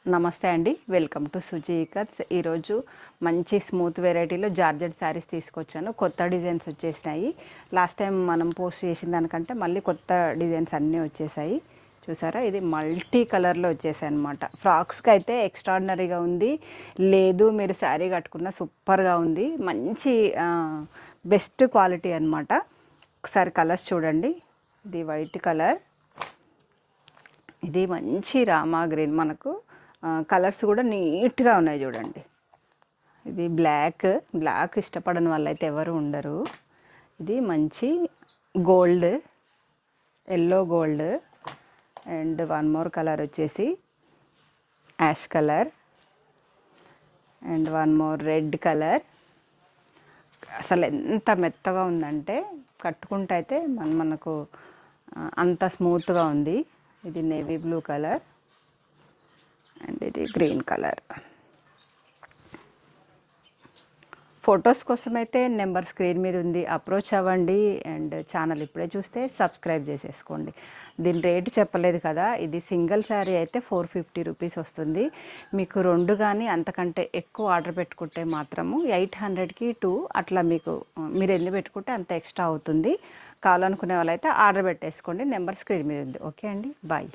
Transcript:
నమస్తే అండి, welcome to Suji cuts. ఈరోజు మంచి స్మూత్ వెరైటీలో జార్జెట్ శారీస్ తీసుకొచ్చాను. కొత్త డిజైన్స్ వచ్చేసినాయి. లాస్ట్ టైం మనం పోస్ట్ చేసిన దానికంటే మళ్ళీ కొత్త డిజైన్స్ అన్నీ వచ్చేసాయి. చూసారా, ఇది మల్టీ కలర్లో వచ్చేసాయి అనమాట. ఫ్రాక్స్కి అయితే ఎక్స్ట్రాడినరీగా ఉంది. లేదు మీరు శారీ కట్టుకున్న సూపర్గా ఉంది. మంచి బెస్ట్ క్వాలిటీ అనమాట. ఒకసారి కలర్స్ చూడండి. ఇది వైట్ కలర్, ఇది మంచి రామా గ్రీన్. మనకు కలర్స్ కూడా నీట్గా ఉన్నాయి చూడండి. ఇది బ్లాక్ ఇష్టపడని వాళ్ళైతే ఎవరు ఉండరు. ఇది మంచి gold, yellow gold. And one more colour వచ్చేసి ash colour. And one more red colour. అసలు ఎంత మెత్తగా ఉందంటే కట్టుకుంటే అయితే మనకు అంత స్మూత్గా ఉంది. ఇది నేవీ బ్లూ కలర్ అండ్ ఇది గ్రీన్ కలర్. ఫొటోస్ కోసం అయితే నెంబర్ స్క్రీన్ మీద ఉంది, అప్రోచ్ అవ్వండి. అండ్ ఛానల్ ఇప్పుడే చూస్తే సబ్స్క్రైబ్ చేసేసుకోండి. దీని రేటు చెప్పలేదు కదా. ఇది సింగిల్ శారీ అయితే 450 రూపీస్ వస్తుంది. మీకు రెండు కానీ అంతకంటే ఎక్కువ ఆర్డర్ పెట్టుకుంటే మాత్రము 800కి 2 అట్లా మీరు ఎన్ని పెట్టుకుంటే అంత ఎక్స్ట్రా అవుతుంది. కావాలనుకునే వాళ్ళైతే ఆర్డర్ పెట్టేసుకోండి. నెంబర్ స్క్రీన్ మీద ఉంది. ఓకే అండి, బాయ్.